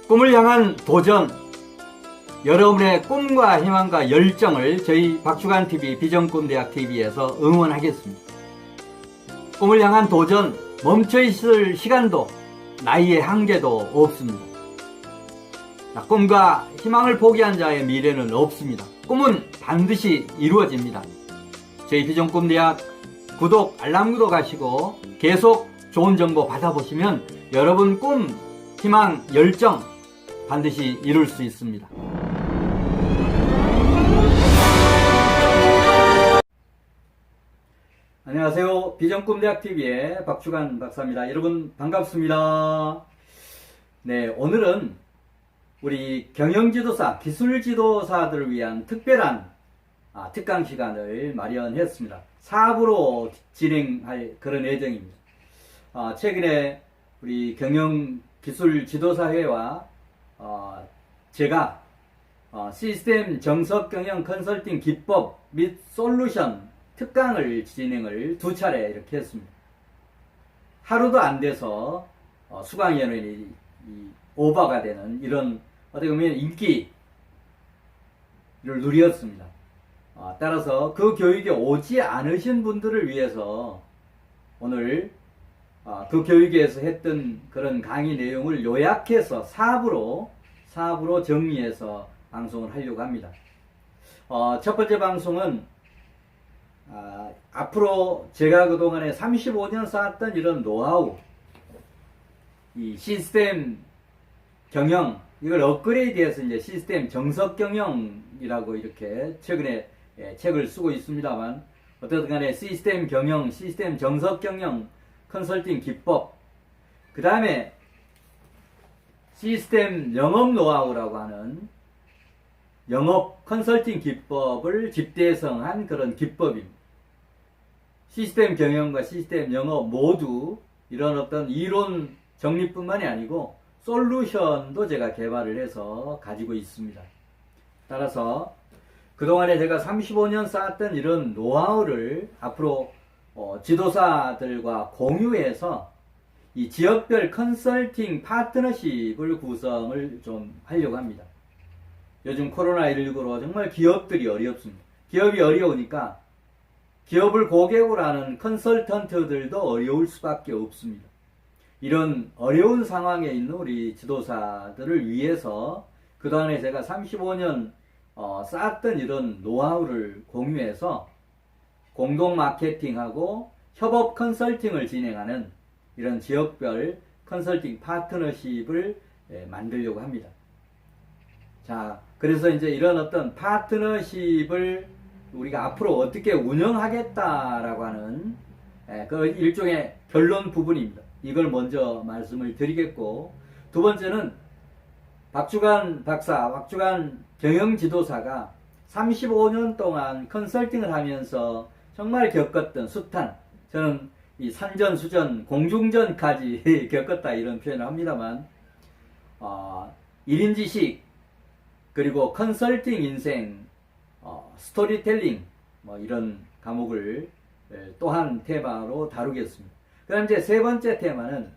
꿈을 향한 도전, 여러분의 꿈과 희망과 열정을 저희 박주간TV 비전꿈대학TV에서 응원하겠습니다. 꿈을 향한 도전, 멈춰있을 시간도 나이의 한계도 없습니다. 꿈과 희망을 포기한 자의 미래는 없습니다. 꿈은 반드시 이루어집니다. 저희 비전꿈대학 구독, 알람 구독하시고 계속 좋은 정보 받아보시면 여러분 꿈, 희망, 열정 반드시 이룰 수 있습니다. 안녕하세요. 비전꿈대학TV의 박주간 박사입니다. 여러분 반갑습니다. 네, 오늘은 우리 경영지도사, 기술지도사들을 위한 특별한 특강 시간을 마련했습니다. 사부로 진행할 그런 예정입니다. 최근에 우리 경영기술지도사회와 제가 시스템 정석 경영 컨설팅 기법 및 솔루션 특강을 진행을 2차례 이렇게 했습니다. 하루도 안 돼서 수강인원이 오버가 되는 이런 어떻게 보면 인기를 누렸습니다. 따라서 그 교육에 오지 않으신 분들을 위해서 오늘 그 교육에서 했던 그런 강의 내용을 요약해서 4부로 정리해서 방송을 하려고 합니다. 첫 번째 방송은 앞으로 제가 그동안에 35년 쌓았던 이런 노하우, 이 시스템 경영, 이걸 업그레이드해서 이제 시스템 정석 경영이라고 이렇게 최근에 책을 쓰고 있습니다만, 어쨌든 간에 시스템 경영, 시스템 정석 경영, 컨설팅 기법, 그 다음에 시스템 영업 노하우라고 하는 영업 컨설팅 기법을 집대성한 그런 기법입니다. 시스템 경영과 시스템 영업 모두 이런 어떤 이론 정리뿐만이 아니고 솔루션도 제가 개발을 해서 가지고 있습니다. 따라서 그동안에 제가 35년 쌓았던 이런 노하우를 앞으로 지도사들과 공유해서 이 지역별 컨설팅 파트너십을 구성을 좀 하려고 합니다. 요즘 코로나19로 정말 기업들이 어렵습니다. 기업이 어려우니까 기업을 고객으로 하는 컨설턴트들도 어려울 수밖에 없습니다. 이런 어려운 상황에 있는 우리 지도사들을 위해서 그동안에 제가 35년 쌓았던 이런 노하우를 공유해서 공동 마케팅하고 협업 컨설팅을 진행하는 이런 지역별 컨설팅 파트너십을 만들려고 합니다. 자, 그래서 이제 이런 어떤 파트너십을 우리가 앞으로 어떻게 운영하겠다라고 하는 그 일종의 결론 부분입니다. 이걸 먼저 말씀을 드리겠고, 두 번째는 박주간 박사, 박주간 경영지도사가 35년 동안 컨설팅을 하면서 정말 겪었던 숱한, 저는 이 산전수전, 공중전까지 겪었다 이런 표현을 합니다만, 1인 지식, 그리고 컨설팅 인생, 스토리텔링, 이런 과목을 또한 테마로 다루겠습니다. 그럼 이제 세 번째 테마는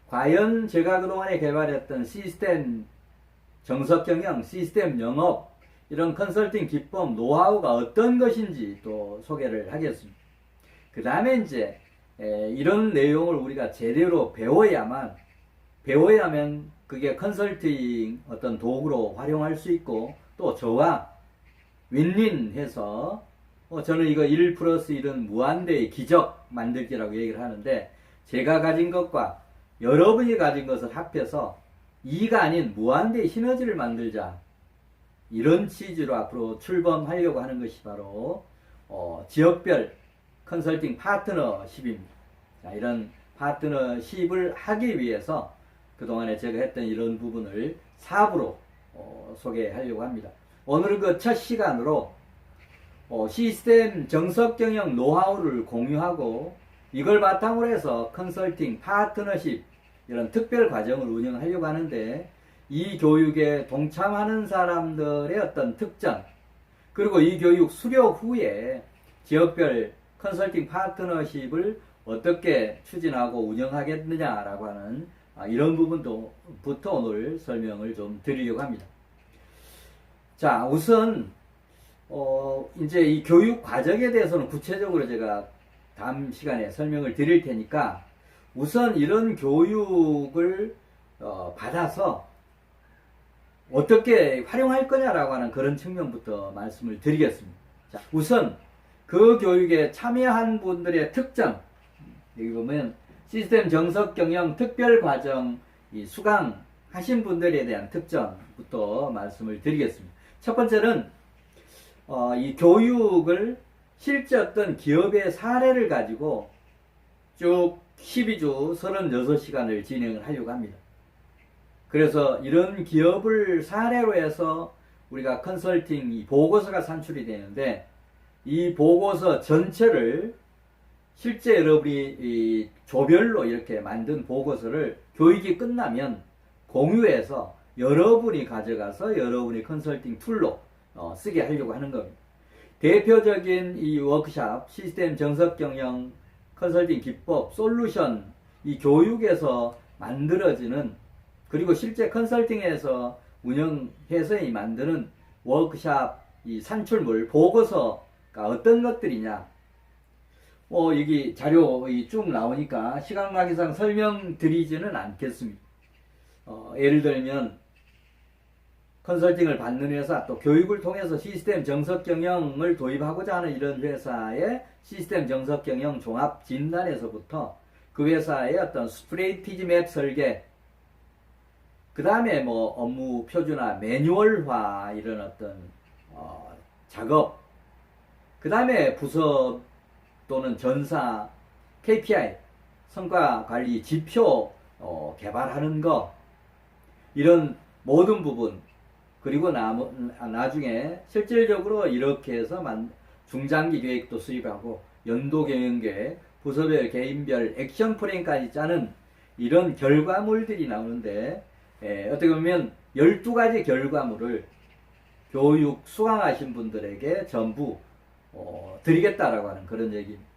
과연 제가 그동안에 개발했던 시스템 정석 경영, 시스템 영업, 이런 컨설팅 기법, 노하우가 어떤 것인지 또 소개를 하겠습니다. 그 다음에 이제 이런 내용을 우리가 제대로 배워야면 그게 컨설팅 어떤 도구로 활용할 수 있고, 또 저와 윈윈해서 저는 이거 1 플러스 1은 무한대의 기적 만들기라고 얘기를 하는데, 제가 가진 것과 여러분이 가진 것을 합해서 2가 아닌 무한대의 시너지를 만들자, 이런 취지로 앞으로 출범하려고 하는 것이 바로 지역별 컨설팅 파트너십입니다. 자, 이런 파트너십을 하기 위해서 그동안에 제가 했던 이런 부분을 4부로 소개하려고 합니다. 오늘은 그 첫 시간으로 시스템 정석 경영 노하우를 공유하고, 이걸 바탕으로 해서 컨설팅 파트너십, 이런 특별 과정을 운영하려고 하는데, 이 교육에 동참하는 사람들의 어떤 특징, 그리고 이 교육 수료 후에 지역별 컨설팅 파트너십을 어떻게 추진하고 운영하겠느냐라고 하는 이런 부분부터 오늘 설명을 좀 드리려고 합니다. 자, 우선 이제 이 교육 과정에 대해서는 구체적으로 제가 다음 시간에 설명을 드릴 테니까 우선 이런 교육을 받아서 어떻게 활용할 거냐라고 하는 그런 측면부터 말씀을 드리겠습니다. 자, 우선 그 교육에 참여한 분들의 특징, 여기 보면 시스템 정석 경영 특별과정 수강하신 분들에 대한 특징부터 말씀을 드리겠습니다. 첫 번째는 이 교육을 실제 어떤 기업의 사례를 가지고 쭉 12주 36시간을 진행을 하려고 합니다. 그래서 이런 기업을 사례로 해서 우리가 컨설팅 이 보고서가 산출이 되는데 이 보고서 전체를 실제 여러분이 이 조별로 이렇게 만든 보고서를 교육이 끝나면 공유해서 여러분이 가져가서 여러분의 컨설팅 툴로 쓰게 하려고 하는 겁니다. 대표적인 이 워크샵, 시스템 정석 경영, 컨설팅 기법, 솔루션, 이 교육에서 만들어지는 그리고 실제 컨설팅에서 운영해서 만드는 워크샵, 이 산출물, 보고서가 어떤 것들이냐. 여기 자료 쭉 나오니까 시간 관계상 설명드리지는 않겠습니다. 예를 들면, 컨설팅을 받는 회사, 또 교육을 통해서 시스템 정석 경영을 도입하고자 하는 이런 회사의 시스템 정석 경영 종합 진단에서부터 그 회사의 어떤 스트레이티지 맵 설계, 그 다음에 업무 표준화, 매뉴얼화 이런 어떤 작업, 그 다음에 부서 또는 전사 KPI 성과 관리 지표 개발하는 거, 이런 모든 부분, 그리고 나중에 실질적으로 이렇게 해서 중장기 계획도 수립하고 연도 경영 계획, 부서별 개인별 액션 플랜까지 짜는 이런 결과물들이 나오는데, 어떻게 보면 12가지 결과물을 교육 수강하신 분들에게 전부 드리겠다라고 하는 그런 얘기입니다.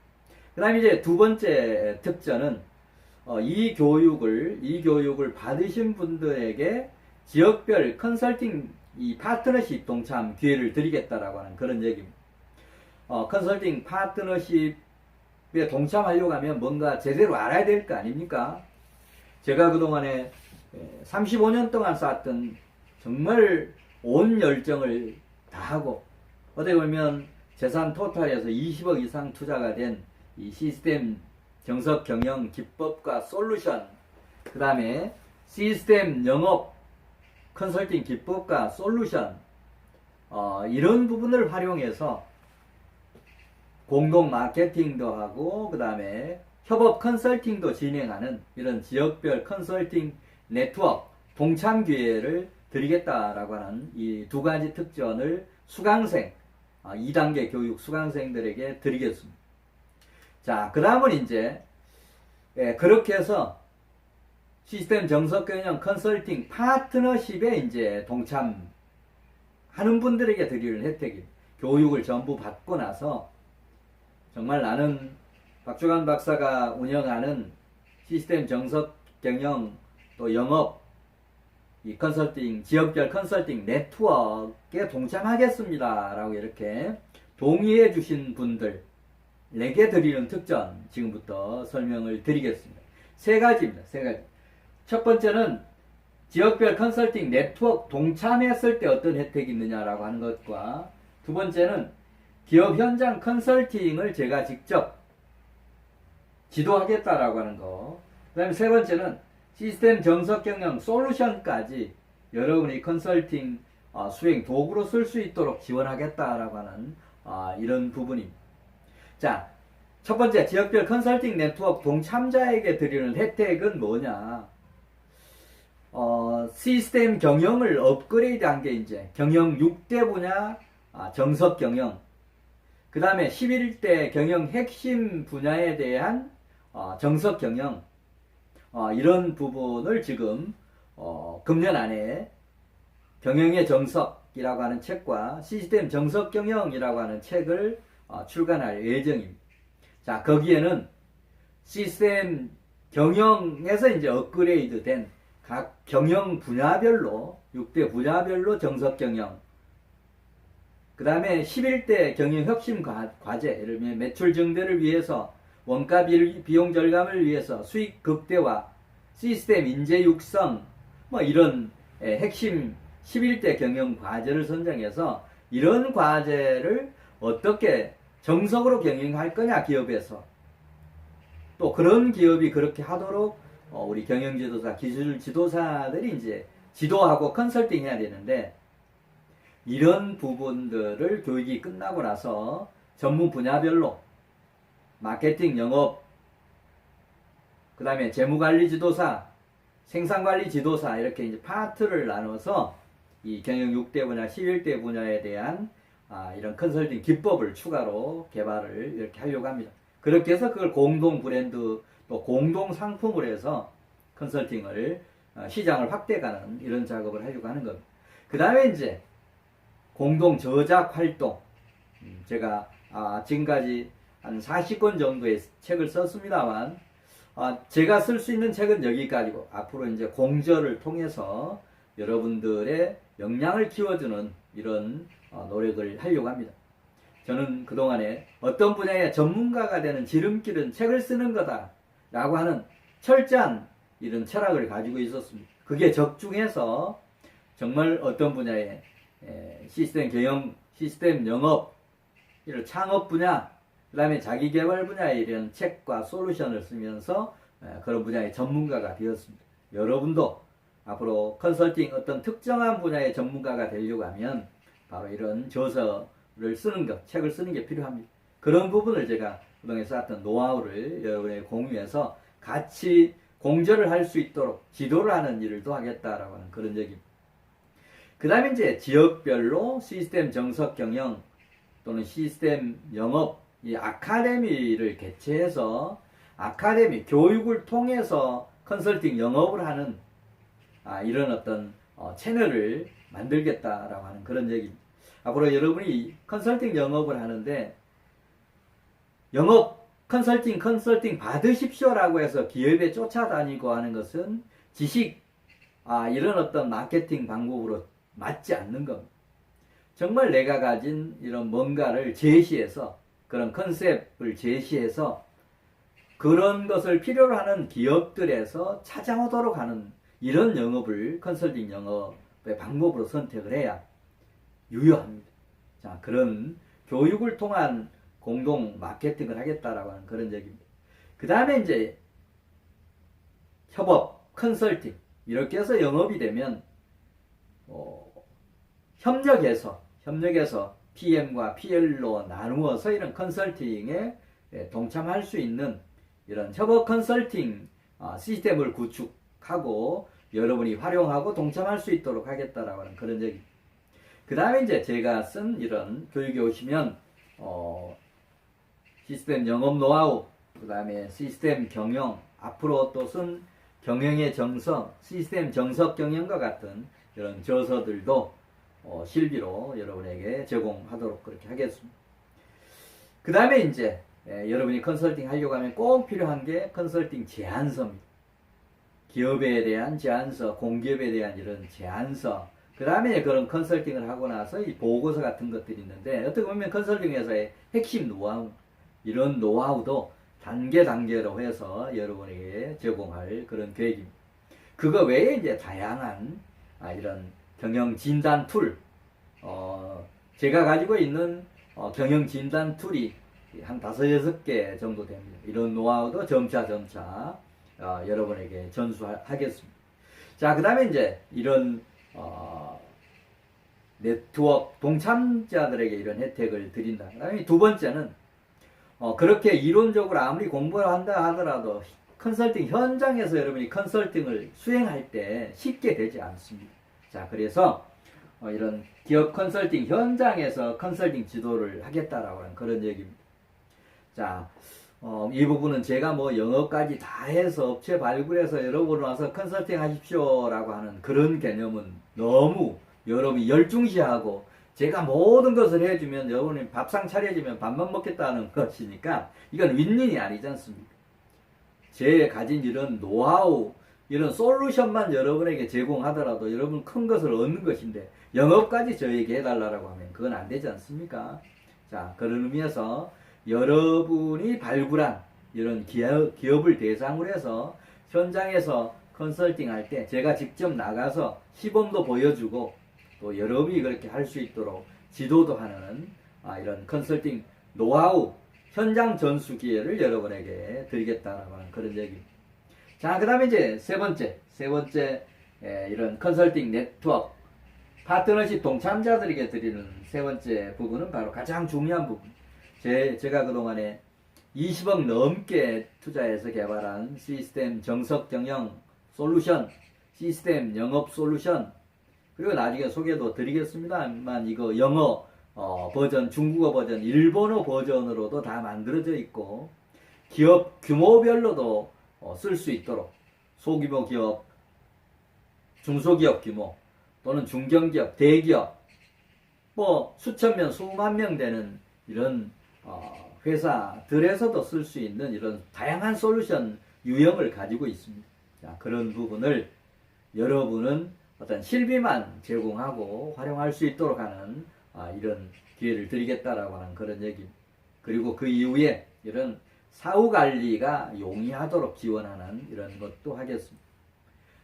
그 다음에 이제 두 번째 특징은 이 교육을 받으신 분들에게 지역별 컨설팅 이 파트너십 동참 기회를 드리겠다라고 하는 그런 얘기입니다. 컨설팅 파트너십에 동참하려고 하면 뭔가 제대로 알아야 될 거 아닙니까? 제가 그동안에 35년 동안 쌓았던 정말 온 열정을 다하고 어떻게 보면 재산 토탈에서 20억 이상 투자가 된 이 시스템 정석 경영 기법과 솔루션, 그 다음에 시스템 영업 컨설팅 기법과 솔루션, 이런 부분을 활용해서 공동 마케팅도 하고 그 다음에 협업 컨설팅도 진행하는 이런 지역별 컨설팅 네트워크 동참 기회를 드리겠다라고 하는 이 두 가지 특전을 수강생, 2단계 교육 수강생들에게 드리겠습니다. 자, 그 다음은 이제 그렇게 해서 시스템 정석 경영 컨설팅 파트너십에 이제 동참하는 분들에게 드리는 혜택입니다. 교육을 전부 받고 나서 정말 나는 박주관 박사가 운영하는 시스템 정석 경영 또 영업 이 컨설팅 지역별 컨설팅 네트워크에 동참하겠습니다 라고 이렇게 동의해 주신 분들에게 드리는 특전 지금부터 설명을 드리겠습니다. 세 가지입니다. 세 가지. 첫 번째는 지역별 컨설팅 네트워크 동참했을 때 어떤 혜택이 있느냐라고 하는 것과, 두 번째는 기업 현장 컨설팅을 제가 직접 지도하겠다라고 하는 거, 그 다음에 세 번째는 시스템 정석 경영 솔루션까지 여러분이 컨설팅 수행 도구로 쓸 수 있도록 지원하겠다라고 하는 이런 부분입니다. 자, 첫 번째 지역별 컨설팅 네트워크 동참자에게 드리는 혜택은 뭐냐? 시스템 경영을 업그레이드한 게 이제 경영 6대 분야 정석 경영, 그 다음에 11대 경영 핵심 분야에 대한 정석 경영, 이런 부분을 지금 금년 안에 경영의 정석이라고 하는 책과 시스템 정석 경영이라고 하는 책을 출간할 예정입니다. 자, 거기에는 시스템 경영에서 이제 업그레이드 된 각 경영 분야별로 6대 분야별로 정석 경영, 그 다음에 11대 경영 혁신 과제, 예를 들면 매출 증대를 위해서, 원가 비용 절감을 위해서 수익 극대화, 시스템 인재 육성, 뭐 이런 핵심 11대 경영 과제를 선정해서 이런 과제를 어떻게 정석으로 경영할 거냐, 기업에서. 또 그런 기업이 그렇게 하도록 우리 경영지도사, 기술 지도사들이 이제 지도하고 컨설팅 해야 되는데, 이런 부분들을 교육이 끝나고 나서 전문 분야별로 마케팅, 영업, 그 다음에 재무관리 지도사, 생산관리 지도사, 이렇게 이제 파트를 나눠서 이 경영 6대 분야, 11대 분야에 대한 이런 컨설팅 기법을 추가로 개발을 이렇게 하려고 합니다. 그렇게 해서 그걸 공동 브랜드 또 공동 상품으로 해서 컨설팅을 시장을 확대가는 이런 작업을 하려고 하는 겁니다. 그 다음에 이제 공동 저작 활동, 제가 지금까지 한 40권 정도의 책을 썼습니다만, 제가 쓸 수 있는 책은 여기까지고, 앞으로 이제 공저를 통해서 여러분들의 역량을 키워주는 이런 노력을 하려고 합니다. 저는 그동안에 어떤 분야의 전문가가 되는 지름길은 책을 쓰는 거다 라고 하는 철저한 이런 철학을 가지고 있었습니다. 그게 적중해서 정말 어떤 분야의 시스템 경영, 시스템 영업, 이런 창업 분야, 그 다음에 자기개발 분야의 이런 책과 솔루션을 쓰면서 그런 분야의 전문가가 되었습니다. 여러분도 앞으로 컨설팅 어떤 특정한 분야의 전문가가 되려고 하면 바로 이런 저서를 쓰는 것, 책을 쓰는 게 필요합니다. 그런 부분을 제가 그동안에 쌓았던 노하우를 여러분에게 공유해서 같이 공저를 할 수 있도록 지도를 하는 일을 또 하겠다라고 하는 그런 얘기입니다. 그 다음에 이제 지역별로 시스템 정석 경영 또는 시스템 영업, 이 아카데미를 개최해서 아카데미, 교육을 통해서 컨설팅 영업을 하는 이런 어떤 채널을 만들겠다라고 하는 그런 얘기입니다. 앞으로 여러분이 컨설팅 영업을 하는데 영업 컨설팅 받으십시오라고 해서 기업에 쫓아다니고 하는 것은 지식, 이런 어떤 마케팅 방법으로 맞지 않는 겁니다. 정말 내가 가진 이런 뭔가를 제시해서, 그런 컨셉을 제시해서 그런 것을 필요로 하는 기업들에서 찾아오도록 하는 이런 영업을 컨설팅 영업의 방법으로 선택을 해야 유효합니다. 자, 그런 교육을 통한 공동 마케팅을 하겠다라고 하는 그런 얘기입니다. 그 다음에 이제 협업, 컨설팅, 이렇게 해서 영업이 되면 협력해서 PM과 PL로 나누어서 이런 컨설팅에 동참할 수 있는 이런 협업 컨설팅 시스템을 구축하고 여러분이 활용하고 동참할 수 있도록 하겠다라고 하는 그런 얘기입니다. 그 다음에 이제 제가 쓴 이런 교육에 오시면 시스템 영업 노하우, 그 다음에 시스템 경영, 앞으로 또 쓴 경영의 정석, 시스템 정석 경영과 같은 이런 저서들도 실비로 여러분에게 제공하도록 그렇게 하겠습니다. 그 다음에 이제 여러분이 컨설팅 하려고 하면 꼭 필요한 게 컨설팅 제안서입니다. 기업에 대한 제안서, 공기업에 대한 이런 제안서, 그 다음에 그런 컨설팅을 하고 나서 이 보고서 같은 것들이 있는데, 어떻게 보면 컨설팅 회사의 핵심 노하우, 이런 노하우도 단계로 해서 여러분에게 제공할 그런 계획입니다. 그거 외에 이제 다양한 이런 경영 진단 툴, 제가 가지고 있는 경영 진단 툴이 한 5-6개 정도 됩니다. 이런 노하우도 점차 여러분에게 전수하겠습니다. 자, 그 다음에 이제 이런 네트워크 동참자들에게 이런 혜택을 드린다. 그 다음에 두 번째는 그렇게 이론적으로 아무리 공부를 한다 하더라도 컨설팅 현장에서 여러분이 컨설팅을 수행할 때 쉽게 되지 않습니다. 자, 그래서 이런 기업 컨설팅 현장에서 컨설팅 지도를 하겠다라고 하는 그런 얘기입니다. 자, 이 부분은 제가 뭐 영어까지 다 해서 업체 발굴해서 여러분 와서 컨설팅 하십시오라고 하는 그런 개념은 너무 여러분이 열중시하고 제가 모든 것을 해주면 여러분이 밥상 차려주면 밥만 먹겠다는 것이니까 이건 윈윈이 아니지 않습니까? 제 가진 이런 노하우, 이런 솔루션만 여러분에게 제공하더라도 여러분 큰 것을 얻는 것인데 영업까지 저에게 해달라고 하면 그건 안 되지 않습니까? 자, 그런 의미에서 여러분이 발굴한 이런 기업을 대상으로 해서 현장에서 컨설팅 할 때 제가 직접 나가서 시범도 보여주고 또 여러분이 그렇게 할 수 있도록 지도도 하는 이런 컨설팅 노하우 현장 전수 기회를 여러분에게 드리겠다라고 하는 그런 얘기입니다. 자, 그 다음에 이제 세 번째 이런 컨설팅 네트워크 파트너십 동참자들에게 드리는 세 번째 부분은 바로 가장 중요한 부분. 제가 그동안에 20억 넘게 투자해서 개발한 시스템 정석 경영 솔루션, 시스템 영업 솔루션, 그리고 나중에 소개도 드리겠습니다만 이거 영어 버전, 중국어 버전, 일본어 버전으로도 다 만들어져 있고 기업 규모별로도 쓸 수 있도록 소규모 기업, 중소기업 규모 또는 중견기업, 대기업 뭐 수천 명, 수만 명 되는 이런 회사들에서도 쓸 수 있는 이런 다양한 솔루션 유형을 가지고 있습니다. 자, 그런 부분을 여러분은 어떤 실비만 제공하고 활용할 수 있도록 하는 이런 기회를 드리겠다라고 하는 그런 얘기입니다. 그리고 그 이후에 이런 사후 관리가 용이하도록 지원하는 이런 것도 하겠습니다.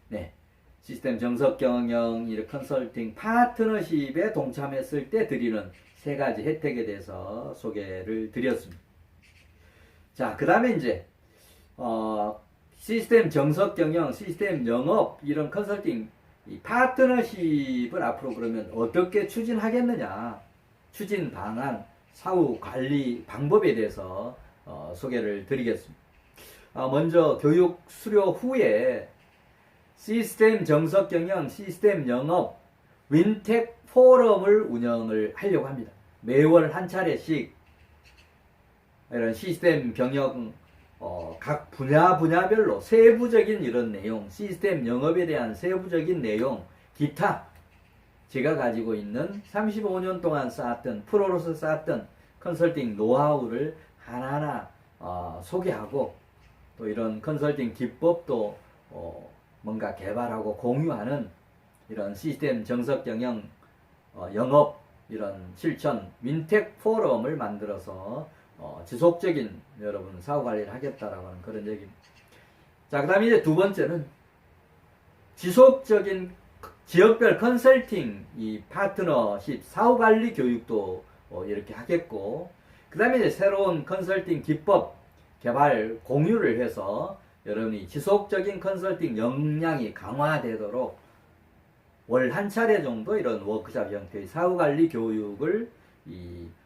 네. 시스템 정석 경영, 이런 컨설팅 파트너십에 동참했을 때 드리는 세 가지 혜택에 대해서 소개를 드렸습니다. 자, 그 다음에 이제, 시스템 정석 경영, 시스템 영업, 이런 컨설팅, 이 파트너십을 앞으로 그러면 어떻게 추진하겠느냐, 추진 방안, 사후 관리 방법에 대해서 소개를 드리겠습니다. 먼저 교육 수료 후에 시스템 정석 경영, 시스템 영업, 윈텍 포럼을 운영을 하려고 합니다. 매월 한 차례씩 이런 시스템 경영 각 분야별로 세부적인 이런 내용, 시스템 영업에 대한 세부적인 내용, 기타 제가 가지고 있는 35년 동안 쌓았던 프로로서 쌓았던 컨설팅 노하우를 하나하나 소개하고 또 이런 컨설팅 기법도 뭔가 개발하고 공유하는 이런 시스템 정석 경영 영업 이런 실천 윈텍 포럼을 만들어서 지속적인 여러분 사후 관리를 하겠다라고 하는 그런 얘기입니다. 자, 그 다음에 이제 두 번째는 지속적인 지역별 컨설팅 이 파트너십 사후 관리 교육도 이렇게 하겠고, 그 다음에 이제 새로운 컨설팅 기법 개발 공유를 해서 여러분이 지속적인 컨설팅 역량이 강화되도록 월 한 차례 정도 이런 워크숍 형태의 사후관리 교육을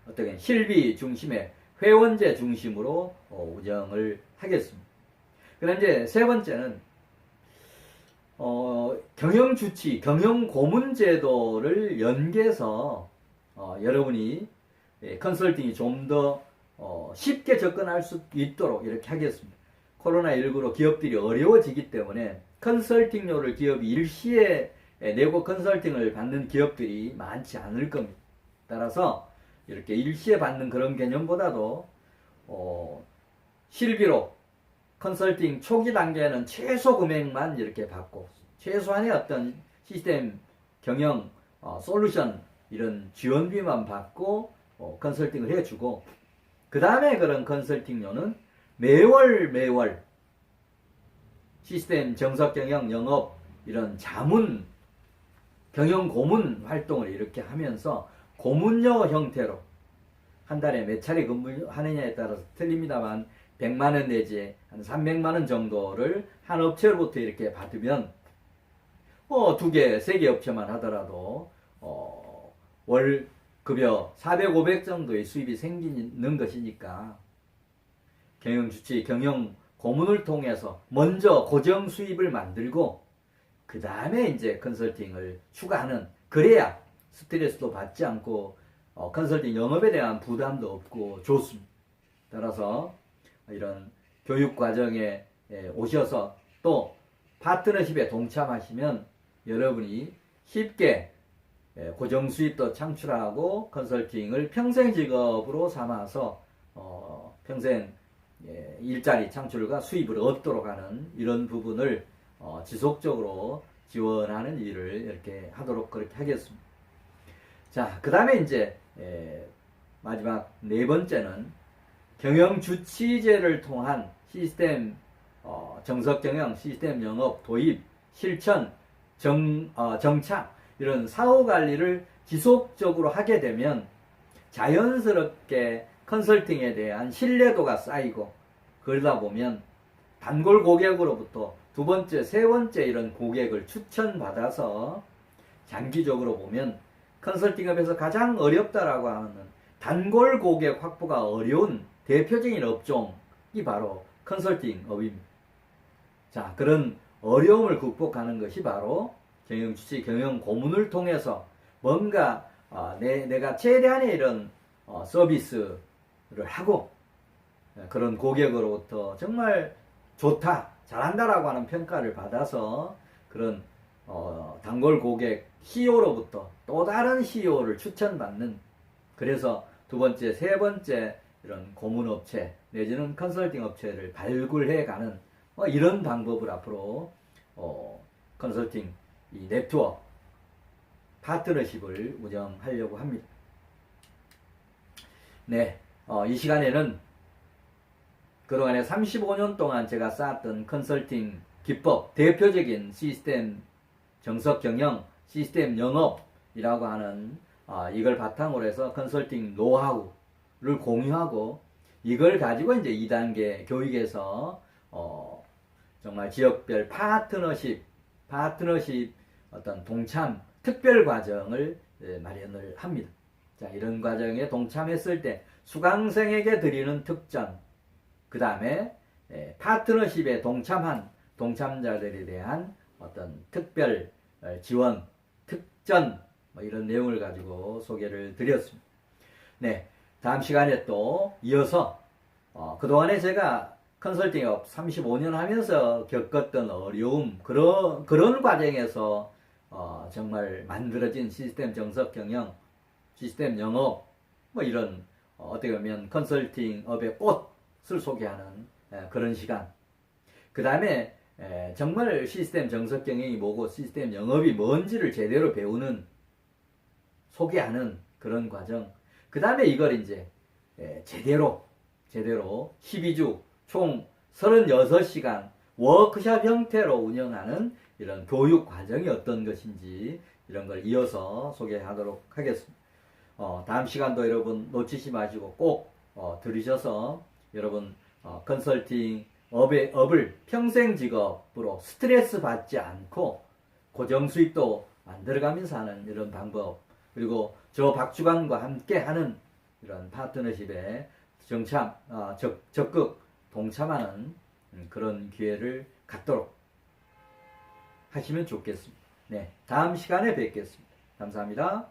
어떻게 실비 중심의 회원제 중심으로 운영을 하겠습니다. 그다음 이제 세 번째는 경영 주치, 경영 고문 제도를 연계해서 여러분이 컨설팅이 좀 더 쉽게 접근할 수 있도록 이렇게 하겠습니다. 코로나19로 기업들이 어려워지기 때문에 컨설팅료를 기업이 일시에 내고 컨설팅을 받는 기업들이 많지 않을 겁니다. 따라서 이렇게 일시에 받는 그런 개념보다도 실비로 컨설팅 초기 단계에는 최소 금액만 이렇게 받고 최소한의 어떤 시스템 경영 솔루션 이런 지원비만 받고 컨설팅을 해주고, 그 다음에 그런 컨설팅료는 매월 시스템 정석 경영 영업 이런 자문 경영 고문 활동을 이렇게 하면서 고문료 형태로 한 달에 몇 차례 근무하느냐에 따라서 틀립니다만 100만원 내지 한 300만원 정도를 한 업체로부터 이렇게 받으면 두 개, 세 개 업체만 하더라도 월 급여 400, 500 정도의 수입이 생기는 것이니까 경영 주치, 경영 고문을 통해서 먼저 고정 수입을 만들고 그 다음에 이제 컨설팅을 추가하는, 그래야 스트레스도 받지 않고 컨설팅 영업에 대한 부담도 없고 좋습니다. 따라서 이런 교육 과정에 오셔서 또 파트너십에 동참하시면 여러분이 쉽게 고정 수입도 창출하고 컨설팅을 평생 직업으로 삼아서 평생 일자리 창출과 수입을 얻도록 하는 이런 부분을 지속적으로 지원하는 일을 이렇게 하도록 그렇게 하겠습니다. 자, 그 다음에 이제 마지막 네 번째는 경영주치제를 통한 시스템 정석경영, 시스템 영업, 도입, 실천, 정착 이런 사후관리를 지속적으로 하게 되면 자연스럽게 컨설팅에 대한 신뢰도가 쌓이고, 그러다 보면 단골 고객으로부터 두 번째, 세 번째 이런 고객을 추천받아서 장기적으로 보면 컨설팅업에서 가장 어렵다라고 하는 단골 고객 확보가 어려운 대표적인 업종이 바로 컨설팅업입니다. 자, 그런 어려움을 극복하는 것이 바로 경영주치, 경영고문을 통해서 뭔가 내가 최대한의 이런 서비스를 하고 그런 고객으로부터 정말 좋다, 잘한다라고 하는 평가를 받아서 그런 단골 고객 CEO로부터 또 다른 CEO를 추천받는, 그래서 두 번째, 세 번째 이런 고문업체 내지는 컨설팅 업체를 발굴해가는 이런 방법을 앞으로 컨설팅 이 네트워크 파트너십을 운영하려고 합니다. 네, 이 시간에는 그동안에 35년 동안 제가 쌓았던 컨설팅 기법, 대표적인 시스템 정석 경영, 시스템 영업이라고 하는 이걸 바탕으로 해서 컨설팅 노하우를 공유하고, 이걸 가지고 이제 2단계 교육에서 정말 지역별 파트너십 어떤 동참 특별 과정을 마련을 합니다. 자, 이런 과정에 동참했을 때 수강생에게 드리는 특전, 그 다음에 파트너십에 동참한 동참자들에 대한 어떤 특별 지원, 특전 이런 내용을 가지고 소개를 드렸습니다. 네, 다음 시간에 또 이어서 그동안에 제가 컨설팅업 35년 하면서 겪었던 어려움, 그런 과정에서 정말 만들어진 시스템 정석 경영, 시스템 영업 이런 어떻게 보면 컨설팅업의 꽃을 소개하는 그런 시간, 그 다음에 정말 시스템 정석 경영이 뭐고 시스템 영업이 뭔지를 제대로 배우는, 소개하는 그런 과정, 그 다음에 이걸 이제 제대로 12주 총 36시간 워크숍 형태로 운영하는 이런 교육 과정이 어떤 것인지 이런 걸 이어서 소개하도록 하겠습니다. 다음 시간도 여러분 놓치지 마시고 꼭 들으셔서 여러분 컨설팅 업을 평생 직업으로 스트레스 받지 않고 고정 수입도 만들어가면서 하는 이런 방법, 그리고 저 박주관과 함께 하는 이런 파트너십에 적극 동참하는 그런 기회를 갖도록 하시면 좋겠습니다. 네, 다음 시간에 뵙겠습니다. 감사합니다.